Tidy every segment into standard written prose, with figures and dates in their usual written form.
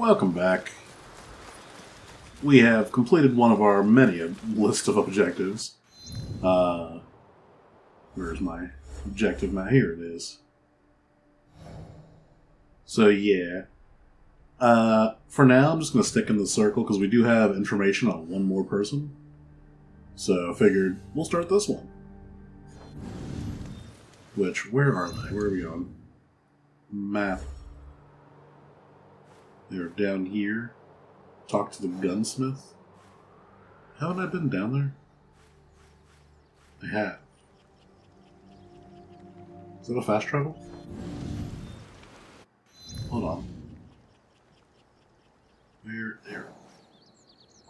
Welcome back. We have completed one of our many list of objectives. Where's my objective map? Here it is. So yeah. For now, I'm just going to stick in the circle because we do have information on one more person. So I figured we'll start this one. Which, where are they? Where are we on? Map. They're down here. Talk to the gunsmith. Haven't I been down there? I have. Is that a fast travel? Hold on. There.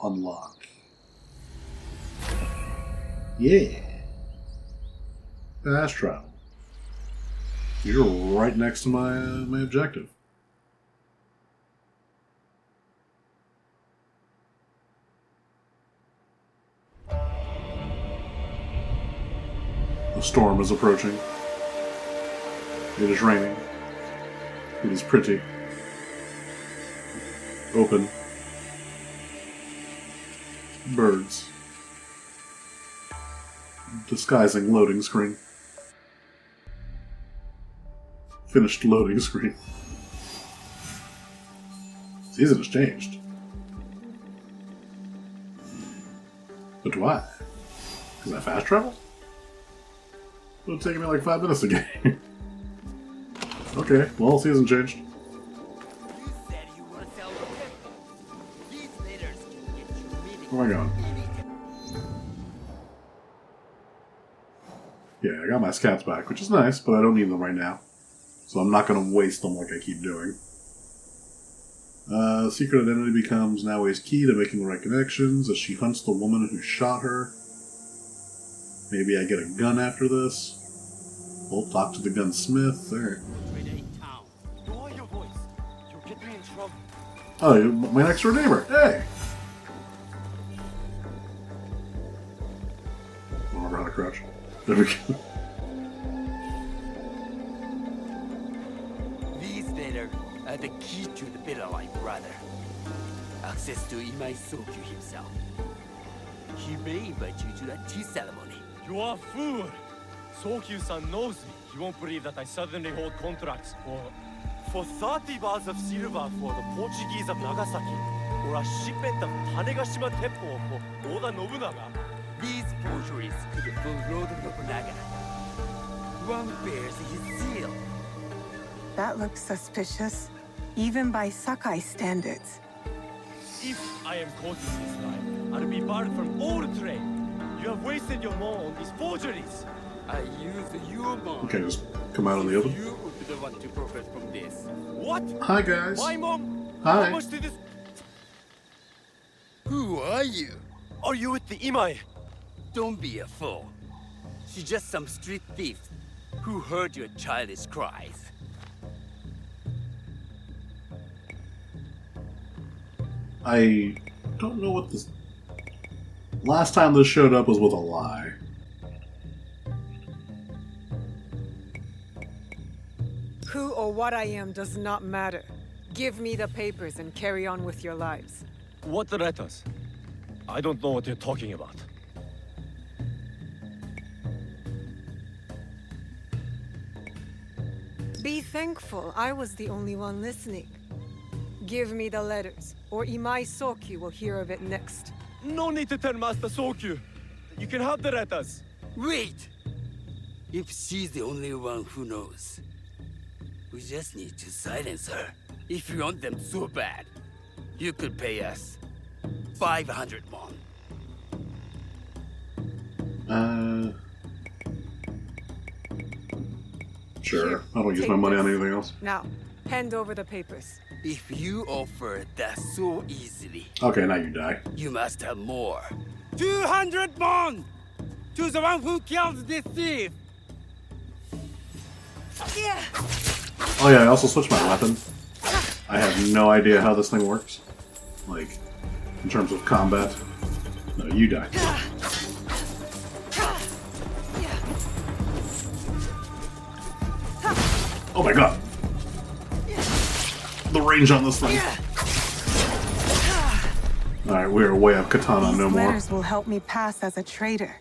Unlock. Yeah. Fast travel. You're right next to my objective. The storm is approaching. It is raining. It is pretty. Open. Birds. Disguising loading screen. Finished loading screen. Season has changed. But why? Because I fast travel? It would have taken me like 5 minutes to get here. Okay, well, season changed. Where am I going? Yeah, I got my scats back, which is nice, but I don't need them right now. So I'm not going to waste them like I keep doing. Secret identity becomes Naoe's key to making the right connections as she hunts the woman who shot her. Maybe I get a gun after this. We'll talk to the gunsmith. There. Oh, you're my next door neighbor. Hey! I don't remember how to crouch. There we go. These data are the key to the better life, brother. Access to Imai Sokyu himself. He may invite you to a tea ceremony. You are a fool! Sokyu-san knows me. He won't believe that I suddenly hold contracts for 30 bars of silver for the Portuguese of Nagasaki, or a shipment of Tanegashima Teppo for Oda Nobunaga. These forgeries could fool Lord Nobunaga. One bears his seal. That looks suspicious, even by Sakai standards. If I am caught in this lie, I'll be barred from all trade. You have wasted your mon on these forgeries. I use your mom. Okay, just come out in the open. You would be the one to profit from this. What? Hi, guys. My mom? Hi. How much did this... Who are you? Are you with the Imai? Don't be a fool. She's just some street thief who heard your childish cries. I don't know what this... Last time this showed up was with a lie. Who or what I am does not matter. Give me the papers and carry on with your lives. What letters? I don't know what you're talking about. Be thankful I was the only one listening. Give me the letters, or Imai Sokyu will hear of it next. No need to tell Master Sokyu. You can have the letters. Wait! If she's the only one who knows, we just need to silence her. If you want them so bad, you could pay us 500 won. Sure. I don't use my money on anything else. Now, hand over the papers. If you offer that so easily, Okay, now you die. you must have more. 200 won! To the one who killed this thief! Yeah. Oh yeah, I also switched my weapon. I have no idea how this thing works. Like, in terms of combat. No, you die. Oh my god. The range on this thing. Alright, we're way up Katana These no more. letters will help me pass as a trader.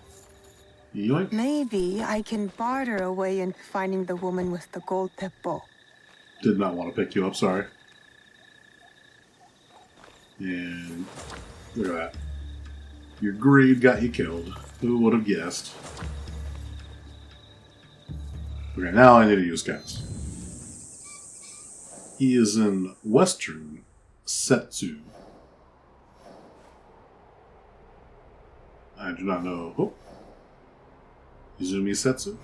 Yoink. Maybe I can barter away into finding the woman with the gold teppo. Did not want to pick you up, sorry. And look at that. Your greed got you killed. Who would have guessed? Okay, now I need to use scouts. He is in Western Setsu. I do not know. Oh. Izumi Setsu?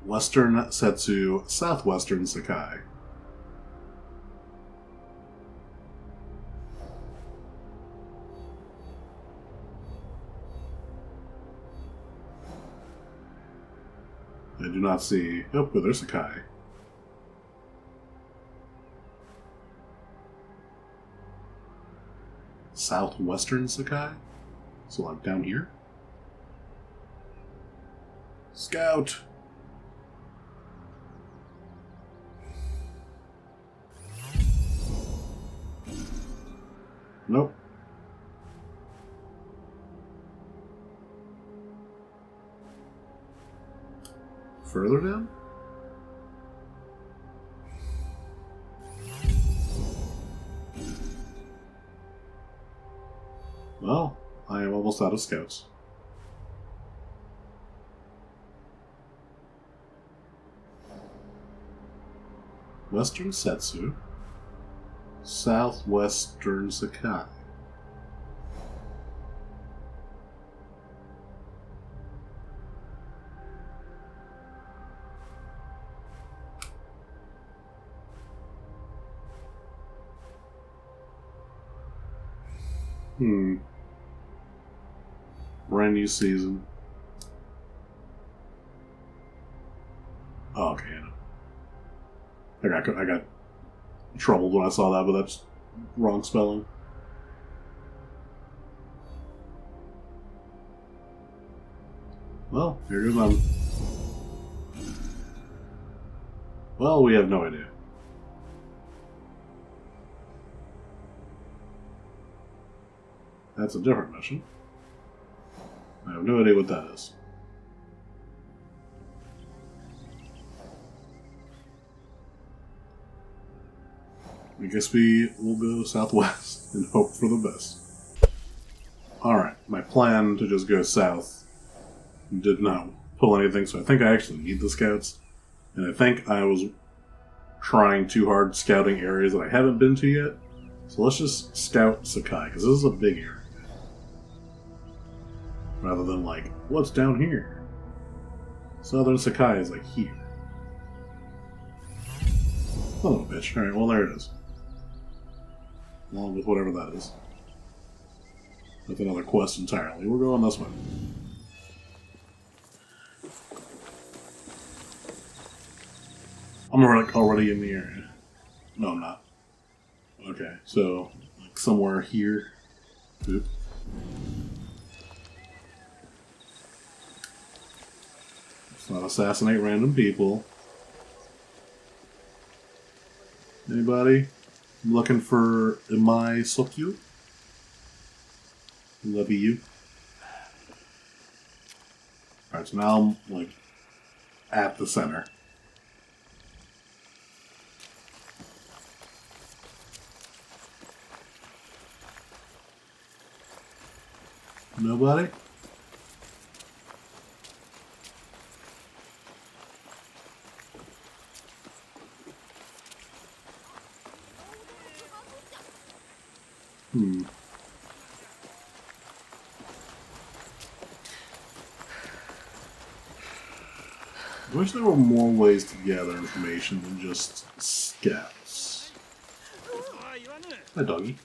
Western Setsu, Southwestern Sakai. I do not see. Oh, but there's Sakai. Southwestern Sakai? So, like, down here? Scout! Nope. Further down? Well, I am almost out of scouts. Western Setsu. Southwestern Sakai. Brand new season. Oh, okay. I got troubled when I saw that, but that's wrong spelling. Well, here goes on. Well, we have no idea. That's a different mission. I have no idea what that is. I guess we will go southwest and hope for the best. Alright, my plan to just go south did not pull anything, so I think I actually need the scouts. And I think I was trying too hard scouting areas that I haven't been to yet. So let's just scout Sakai, because this is a big area. Rather than like, what's down here? Southern Sakai is like here. A little bitch. Alright, well there it is. Along with whatever that is. That's another quest entirely. We're going this way. I'm already in the area. No, I'm not. Okay, so like somewhere here. Oop. Let's not assassinate random people. Anybody looking for Imai Sokyu? Love you. Alright, so now I'm like at the center. Nobody? I wish there were more ways to gather information than just scouts. Hi, doggy.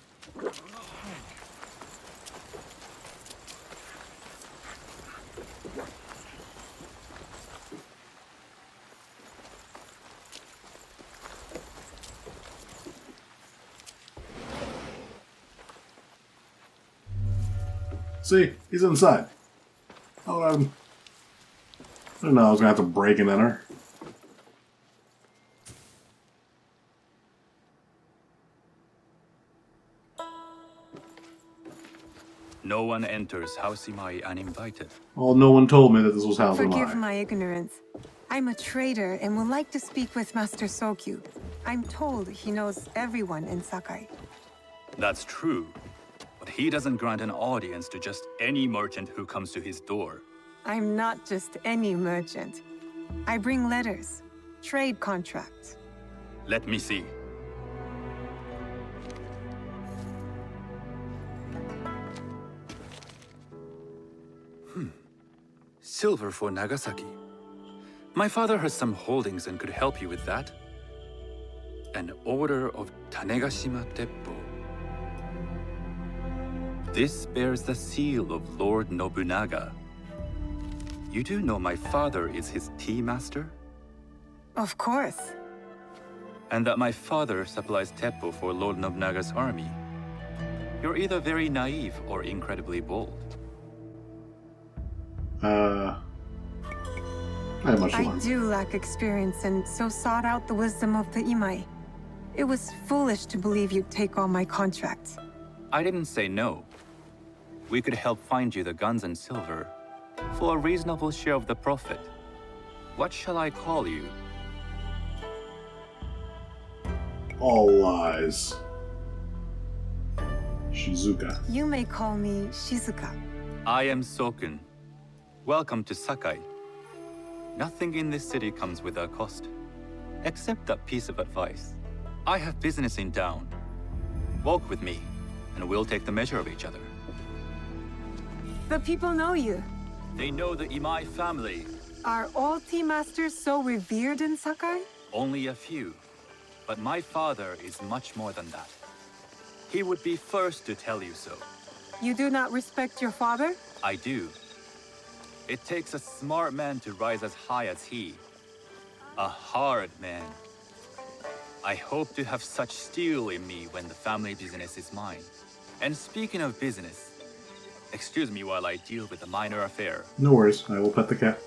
See, he's inside. Oh, I didn't know I was gonna have to break and enter. No one enters House Imai uninvited. Well, no one told me that this was House Forgive Imai. my ignorance. I'm a trader and would like to speak with Master Sokyu. I'm told he knows everyone in Sakai. That's true. But he doesn't grant an audience to just any merchant who comes to his door. I'm not just any merchant. I bring letters, trade contracts. Let me see. Silver for Nagasaki. My father has some holdings and could help you with that. An order of Tanegashima Teppo. This bears the seal of Lord Nobunaga. You do know my father is his tea master? Of course. And that my father supplies Teppo for Lord Nobunaga's army. You're either very naive or incredibly bold. I have much to I learn. do lack experience and so sought out the wisdom of the Imai. It was foolish to believe you'd take all my contracts. I didn't say no. We could help find you the guns and silver for a reasonable share of the profit. What shall I call you? All lies. Shizuka. You may call me Shizuka. I am Sokun. Welcome to Sakai. Nothing in this city comes without cost, except that piece of advice. I have business in town. Walk with me, and we'll take the measure of each other. The people know you. They know the Imai family. Are all tea masters so revered in Sakai? Only a few. But my father is much more than that. He would be first to tell you so. You do not respect your father? I do. It takes a smart man to rise as high as he. A hard man. I hope to have such steel in me when the family business is mine. And speaking of business, excuse me while I deal with a minor affair. No worries, I will pet the cat.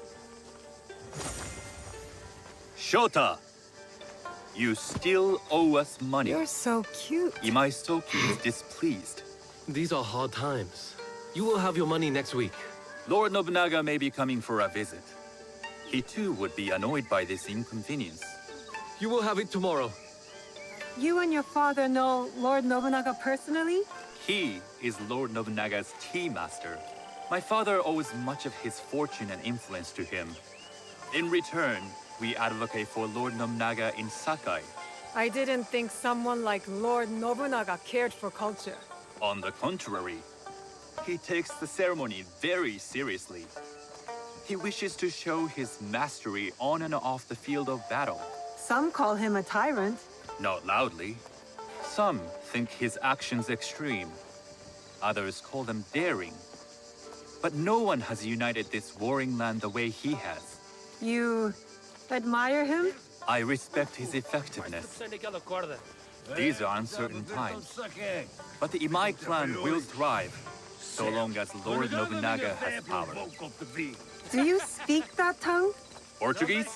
Shota! You still owe us money. You're so cute. Imai Soki is displeased. These are hard times. You will have your money next week. Lord Nobunaga may be coming for a visit. He too would be annoyed by this inconvenience. You will have it tomorrow. You and your father know Lord Nobunaga personally? He is Lord Nobunaga's tea master. My father owes much of his fortune and influence to him. In return, we advocate for Lord Nobunaga in Sakai. I didn't think someone like Lord Nobunaga cared for culture. On the contrary, he takes the ceremony very seriously. He wishes to show his mastery on and off the field of battle. Some call him a tyrant. Not loudly. Some think his actions extreme. Others call them daring. But no one has united this warring land the way he has. You admire him? I respect his effectiveness. These are uncertain times. But the Imai clan will thrive, so long as Lord Nobunaga has power. Do you speak that tongue? Portuguese?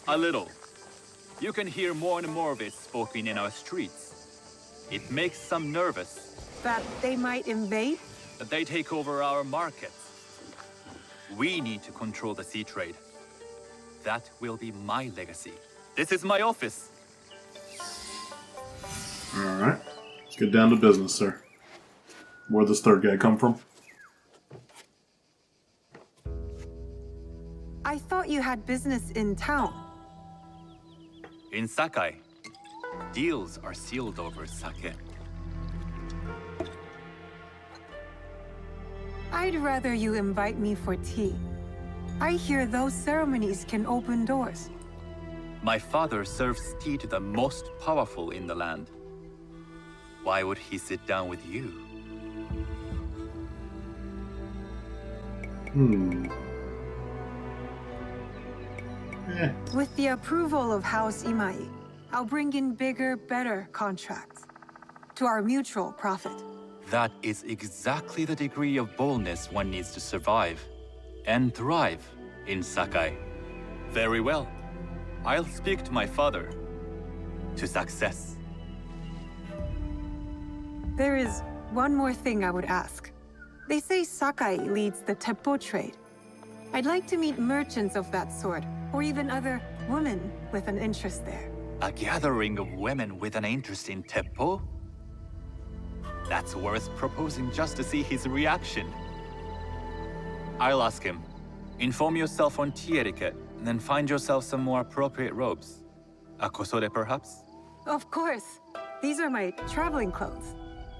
A little. You can hear more and more of it spoken in our streets. It makes some nervous. That they might invade? That they take over our markets. We need to control the sea trade. That will be my legacy. This is my office. Alright. Let's get down to business, sir. Where'd this third guy come from? I thought you had business in town. In Sakai, deals are sealed over sake. I'd rather you invite me for tea. I hear those ceremonies can open doors. My father serves tea to the most powerful in the land. Why would he sit down with you? With the approval of House Imai, I'll bring in bigger, better contracts. To our mutual profit. That is exactly the degree of boldness one needs to survive and thrive in Sakai. Very well. I'll speak to my father. To success. There is one more thing I would ask. They say Sakai leads the teppo trade. I'd like to meet merchants of that sort, or even other women with an interest there. A gathering of women with an interest in Teppo? That's worth proposing just to see his reaction. I'll ask him. Inform yourself on tea etiquette, and then find yourself some more appropriate robes. A kosode, perhaps? Of course. These are my traveling clothes.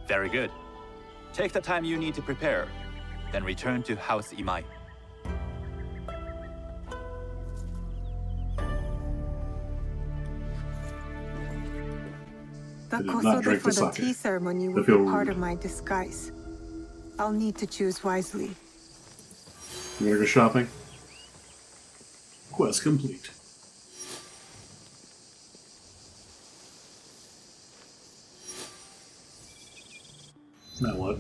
Very good. Take the time you need to prepare, then return to House Imai. The did not kosode drink for the the sake. tea ceremony I will feel be part rude. of my disguise. I'll need to choose wisely. You wanna go shopping? Quest complete. Now what?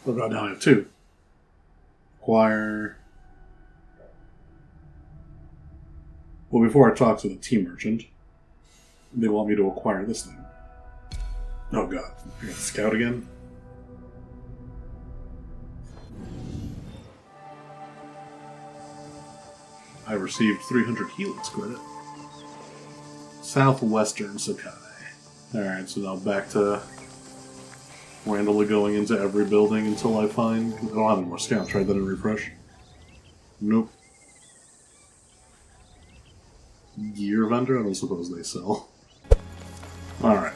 Oh god, now I have two. Acquire. Well, before I talk to the tea merchant, they want me to acquire this thing. Oh god, I got scout again? I received 300 helix credit. Southwestern Sakai. Alright, so now back to randomly going into every building until I find... I don't have any more scouts, right? That didn't refresh? Nope. Gear vendor? I don't suppose they sell. Alright.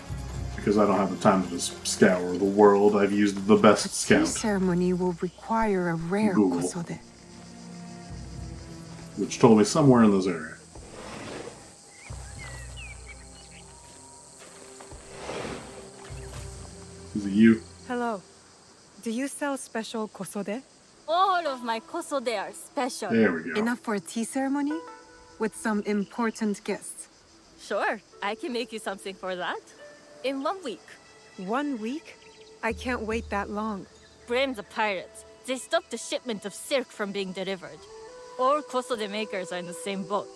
Because I don't have the time to just scour the world, I've used the best The tea scout. ceremony will require a rare Google. kosode. Which told me somewhere in this area. Is it you? Hello. Do you sell special kosode? All of my kosode are special. There we go. Enough for a tea ceremony? With some important guests. Sure, I can make you something for that. In 1 week. 1 week? I can't wait that long. Blame the pirates. They stopped the shipment of silk from being delivered. All kosode makers are in the same boat.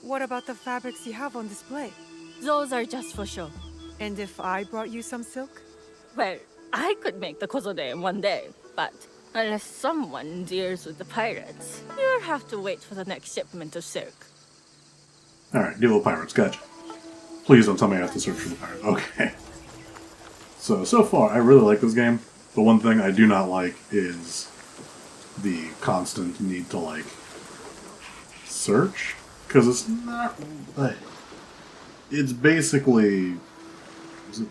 What about the fabrics you have on display? Those are just for show. And if I brought you some silk? Well, I could make the kosode in 1 day, but unless someone deals with the pirates, you'll have to wait for the next shipment of silk. Alright, deal with pirates, gotcha. Please don't tell me I have to search for the pirates. Okay. So far, I really like this game. The one thing I do not like is the constant need to, like, search. Because it's not... it's basically... Is it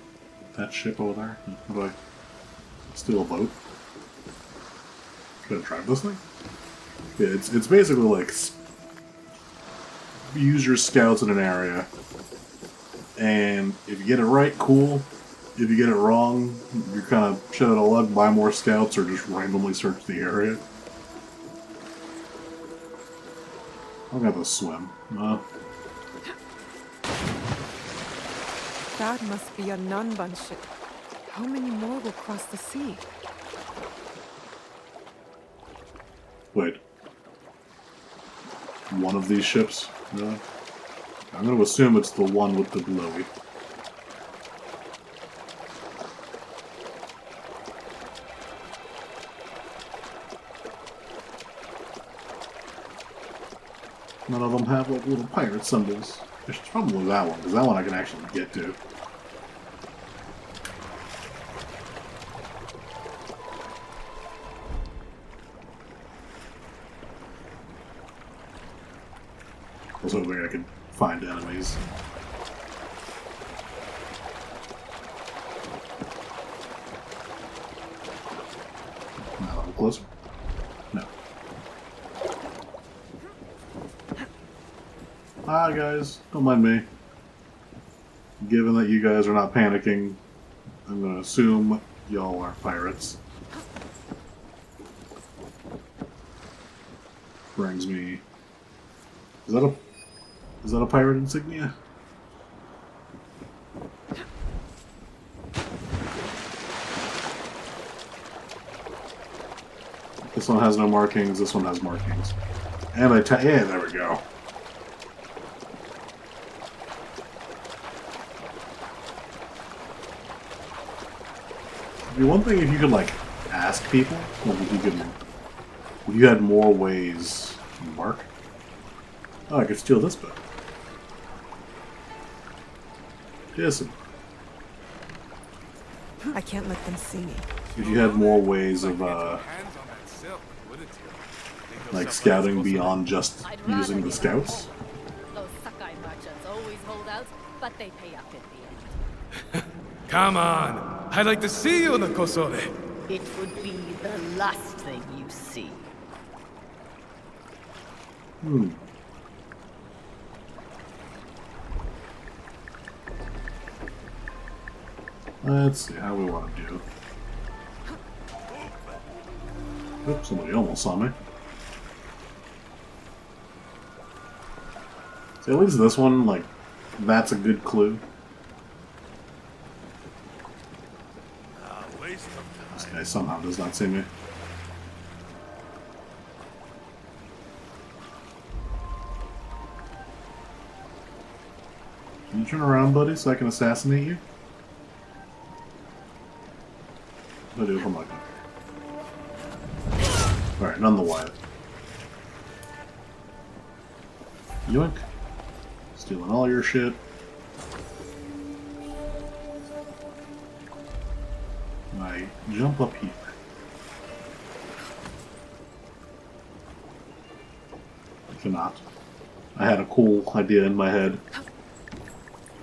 that ship over there? How do I steal a boat? Should I drive this thing? Yeah, it's basically like... use your scouts in an area, and if you get it right, cool. If you get it wrong, you're kind of shit out of luck, buy more scouts, or just randomly search the area. I'm gonna have to swim. That must be a Nanban ship. How many more will cross the sea? Wait. One of these ships? Really? I'm gonna assume it's the one with the glowy. None of them have like little pirate symbols. It's probably that one, because that one I can actually get to. I was hoping I could find enemies. Not a little closer? No. Hi guys, don't mind me. Given that you guys are not panicking, I'm gonna assume y'all are pirates. Brings me... Is that a pirate insignia? This one has no markings, this one has markings. And yeah, there we go. It'd be one thing if you could, like, ask people. Like, if you had more ways to mark. Oh, I could steal this book. Yes. I can't let them see me. If you had more ways of, like, scouting beyond just using the scouts. Those Sakai merchants always hold out, but they pay up in the end. Come on! I'd like to see you in the Kosore! It would be the last thing you see. Let's see how we want to do. Oops, somebody almost saw me. So at least this one, like, that's a good clue. This guy somehow does not see me. Can you turn around, buddy, so I can assassinate you? I do, come on. Alright, none the wild. Yoink. Stealing all your shit. I jump up here. I cannot. I had a cool idea in my head,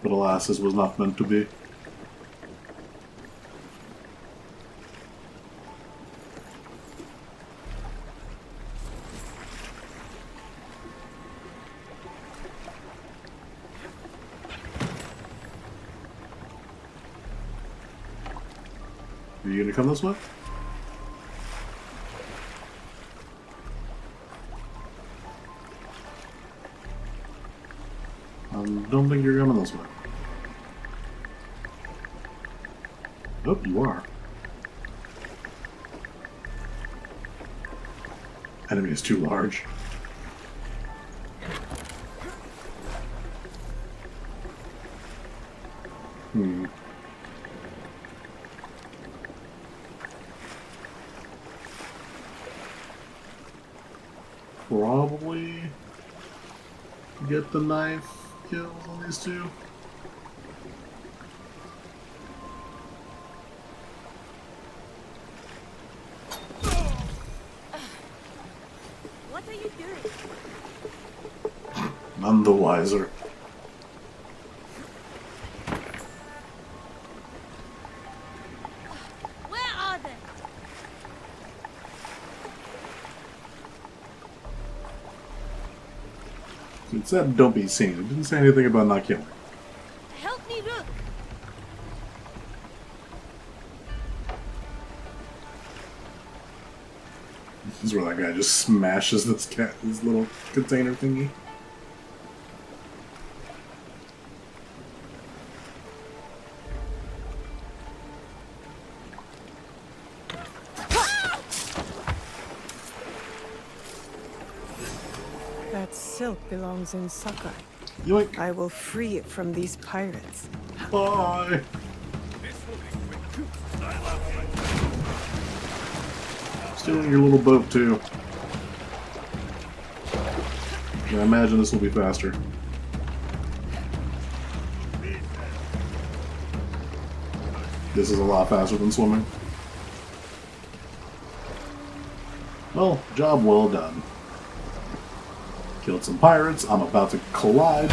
but alas, this was not meant to be. Are you gonna come this way? Don't think you're coming this way. Oh, you are. Enemy is too large. Probably get the knife kills on these two. What are you doing? None the wiser. Where are they? It said don't be seen. It didn't say anything about not killing. Help me look. This is where that guy just smashes this little container thingy. That silk belongs in Sakai. Yoink! I will free it from these pirates. Bye! Stealing your little boat too. Yeah, I imagine this will be faster. This is a lot faster than swimming. Well, job well done. Killed some pirates. I'm about to collide.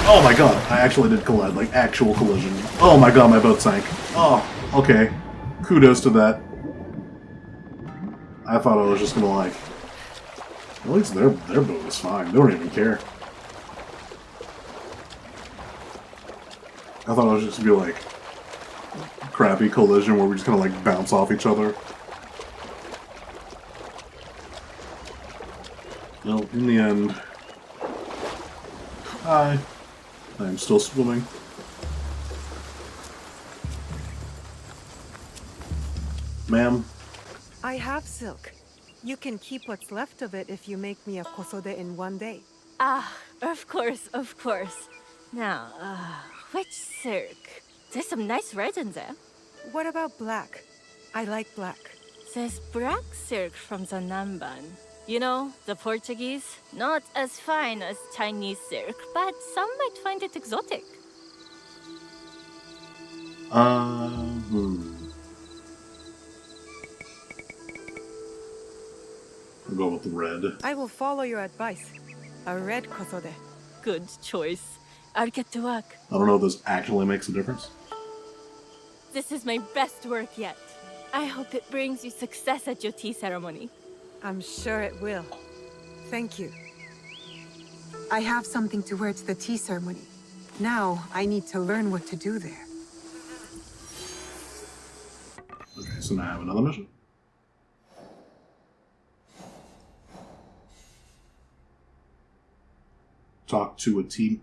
Oh my god, I actually did collide, like actual collision. Oh my god, my boat sank. Oh, okay. Kudos to that. I thought I was just gonna like... At least their boat is fine. They don't even care. I thought it was just gonna be like... crappy collision where we're just gonna like bounce off each other. Well, in the end... Hi. I am still swimming. Ma'am? I have silk. You can keep what's left of it if you make me a kosode in one day. Ah, of course, of course. Now, which silk? There's some nice red in there. What about black? I like black. There's black silk from the Namban. You know, the Portuguese. Not as fine as Chinese silk, but some might find it exotic. I'll go with the red. I will follow your advice. A red kosode. Good choice. I'll get to work. I don't know if this actually makes a difference. This is my best work yet. I hope it brings you success at your tea ceremony. I'm sure it will. Thank you. I have something to wear to the tea ceremony. Now, I need to learn what to do there. Okay, so now I have another mission. Talk to a tea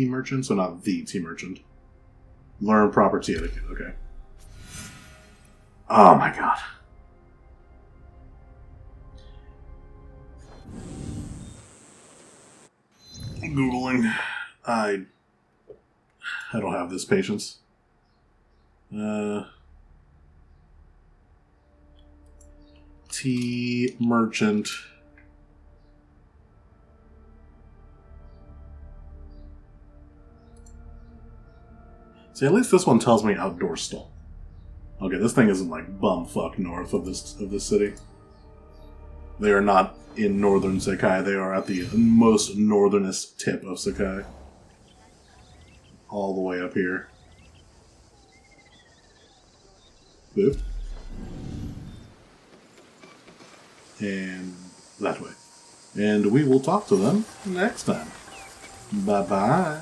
merchant, so not the tea merchant. Learn proper tea etiquette, okay. Oh my god. Googling. I don't have this patience. Tea merchant. See, at least this one tells me outdoor stall. Okay, this thing isn't like bumfuck north of this city. They are not in northern Sakai. They are at the most northernest tip of Sakai. All the way up here. Boop. And that way. And we will talk to them next time. Bye-bye.